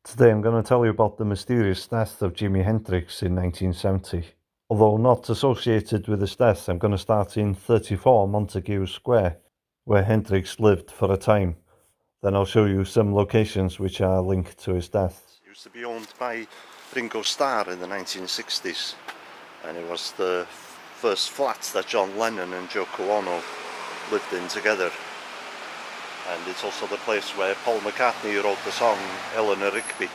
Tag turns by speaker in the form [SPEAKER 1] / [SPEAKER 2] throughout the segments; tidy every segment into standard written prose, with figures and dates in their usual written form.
[SPEAKER 1] Today I'm going to tell you about the mysterious death of Jimi Hendrix in 1970. Although not associated with his death, I'm going to start in 34 Montague Square, where Hendrix lived for a time. Then I'll show you some locations which are linked to his death. It used to be owned by Ringo Starr in the 1960s, and it was the first flat that John Lennon and Yoko Ono lived in together. And it's also the place where Paul McCartney wrote the song Eleanor Rigby.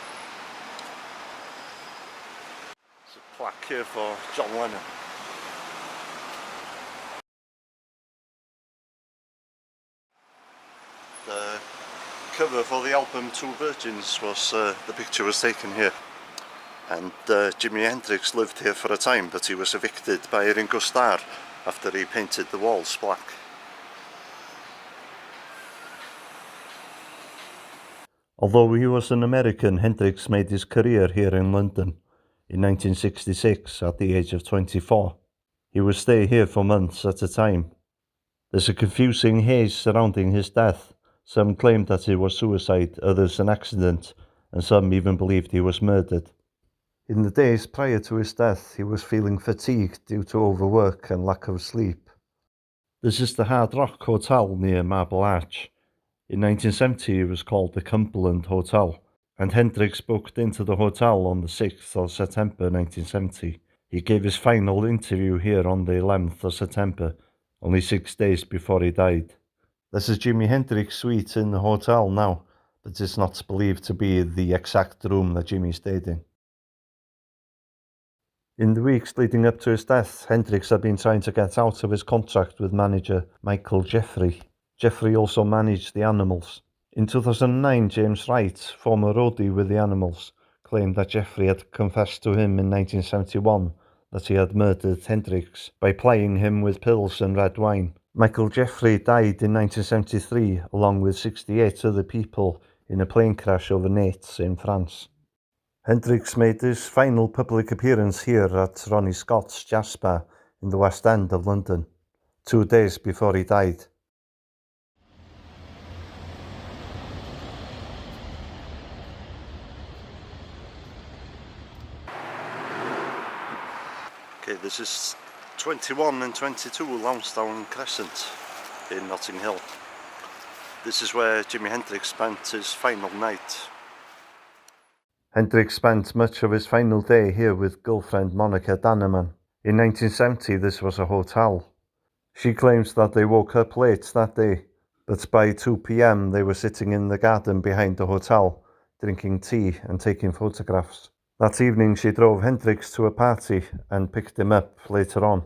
[SPEAKER 1] There's a plaque here for John Lennon. The cover for the album Two Virgins was, the picture was taken here. And Jimi Hendrix lived here for a time, but he was evicted by Ringo Starr after he painted the walls black. Although he was an American, Hendrix made his career here in London in 1966 at the age of 24. He would stay here for months at a time. There's a confusing haze surrounding his death. Some claimed that it was suicide, others an accident, and some even believed he was murdered. In the days prior to his death, he was feeling fatigued due to overwork and lack of sleep. This is the Hard Rock Hotel near Marble Arch. In 1970 it was called the Cumberland Hotel, and Hendrix booked into the hotel on the 6th of September 1970. He gave his final interview here on the 11th of September, only 6 days before he died. This is Jimi Hendrix suite in the hotel now, but it's not believed to be the exact room that Jimi stayed in. In the weeks leading up to his death, Hendrix had been trying to get out of his contract with manager Michael Jeffrey. Jeffrey also managed the Animals. In 2009, James Wright, former roadie with the Animals, claimed that Jeffrey had confessed to him in 1971 that he had murdered Hendrix by plying him with pills and red wine. Michael Jeffrey died in 1973 along with 68 other people in a plane crash over Nantes in France. Hendrix made his final public appearance here at Ronnie Scott's Jazz Bar in the West End of London, 2 days before he died. Okay, this is 21 and 22 Lambstone Crescent in Notting Hill. This is where Jimi Hendrix spent his final night. Hendrix spent much of his final day here with girlfriend Monica Danneman. In 1970 this was a hotel. She claims that they woke up late that day, but by 2 p.m. they were sitting in the garden behind the hotel, drinking tea and taking photographs. That evening she drove Hendrix to a party and picked him up later on.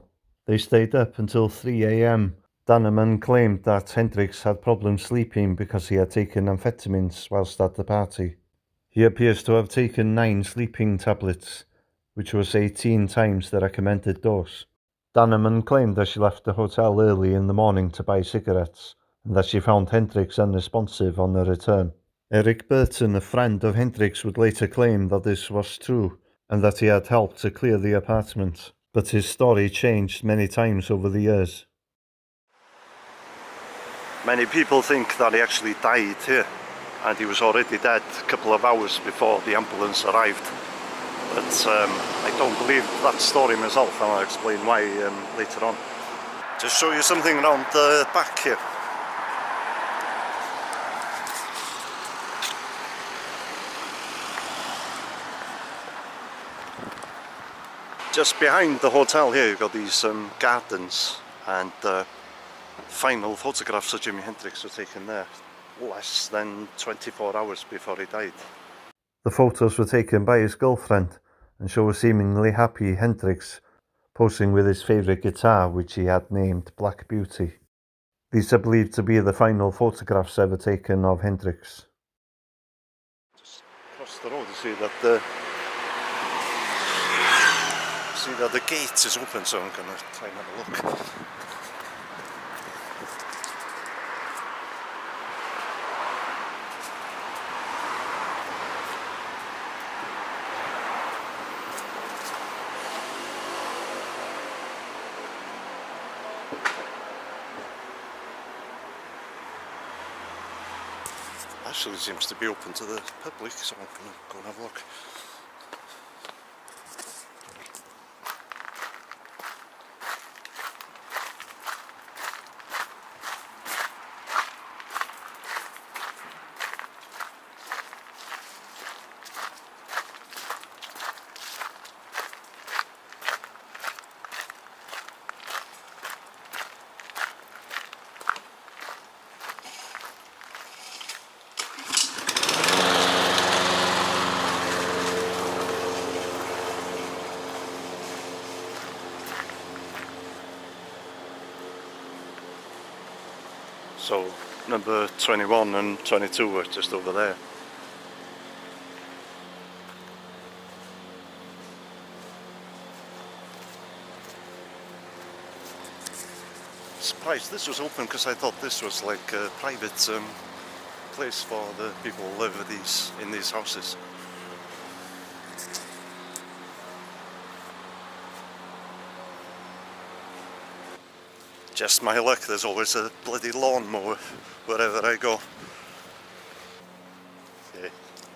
[SPEAKER 1] They stayed up until 3 a.m. Danneman claimed that Hendrix had problems sleeping because he had taken amphetamines whilst at the party. He appears to have taken 9 sleeping tablets, which was 18 times the recommended dose. Danneman claimed that she left the hotel early in the morning to buy cigarettes, and that she found Hendrix unresponsive on her return. Eric Burton, a friend of Hendrix, would later claim that this was true, and that he had helped to clear the apartment, but his story changed many times over the years. Many people think that he actually died here, and he was already dead a couple of hours before the ambulance arrived. But I don't believe that story myself, and I'll explain why later on. Just show you something around the back here. Just behind the hotel here, you've got these gardens, and final photographs of Jimi Hendrix were taken there less than 24 hours before he died. The photos were taken by his girlfriend and show a seemingly happy Hendrix posing with his favourite guitar, which he had named Black Beauty. These are believed to be the final photographs ever taken of Hendrix. Just across the road you see that the gate is open, so I'm going to try and have a look. actually seems to be open to the public, so I'm going to go and have a look. So number 21 and 22 were just over there. Surprised this was open, because I thought this was like a private place for the people who live in these houses. Just my luck, there's always a bloody lawnmower wherever I go. Yeah,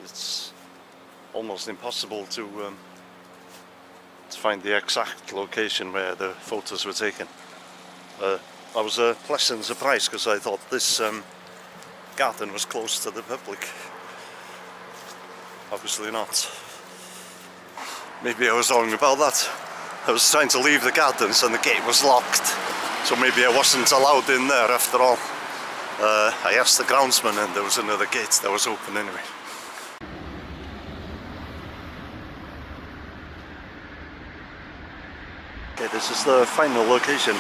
[SPEAKER 1] it's almost impossible to find the exact location where the photos were taken. I was a pleasant surprise, because I thought this garden was close to the public. Obviously not. Maybe I was wrong about that. I was trying to leave the gardens and the gate was locked. So maybe I wasn't allowed in there after all. I asked the groundsman and there was another gate that was open anyway. Okay, this is the final location.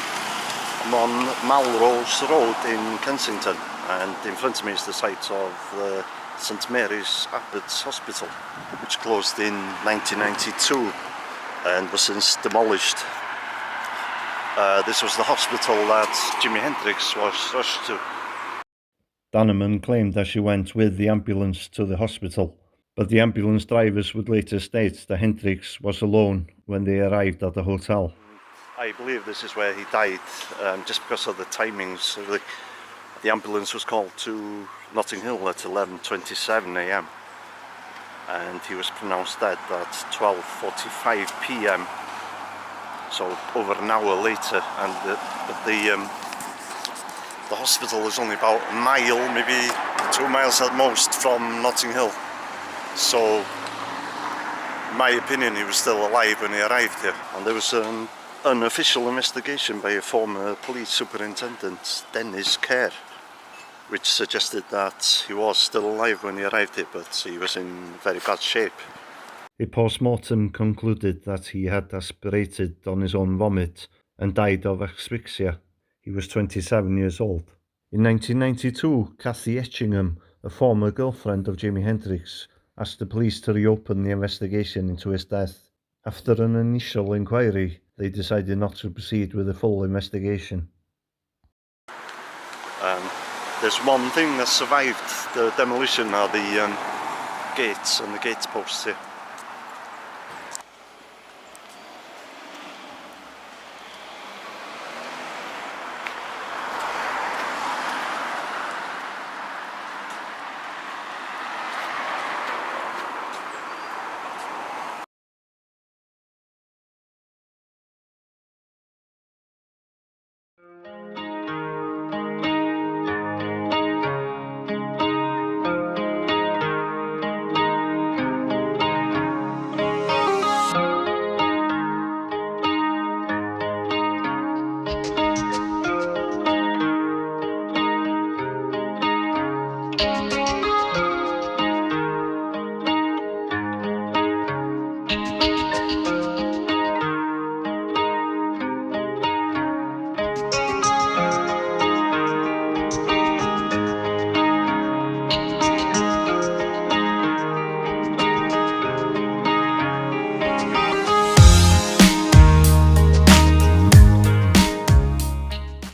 [SPEAKER 1] I'm on Melrose Road in Kensington, and in front of me is the site of the St Mary's Abbots Hospital, which closed in 1992 and was since demolished. This was the hospital that Jimi Hendrix was rushed to. Danneman claimed that she went with the ambulance to the hospital, but the ambulance drivers would later state that Hendrix was alone when they arrived at the hotel. I believe this is where he died, just because of the timings. The ambulance was called to Notting Hill at 11:27 AM, and he was pronounced dead at 12:45 PM. So over an hour later, and the hospital is only about a mile, maybe 2 miles at most from Notting Hill. So, in my opinion, he was still alive when he arrived here. And there was an unofficial investigation by a former police superintendent, Dennis Kerr, which suggested that he was still alive when he arrived here, but he was in very bad shape. A post-mortem concluded that he had aspirated on his own vomit and died of asphyxia. He was 27 years old. In 1992, Kathy Etchingham, a former girlfriend of Jimi Hendrix, asked the police to reopen the investigation into his death. After an initial inquiry, they decided not to proceed with a full investigation. There's one thing that survived the demolition are the gates and the gate posts here.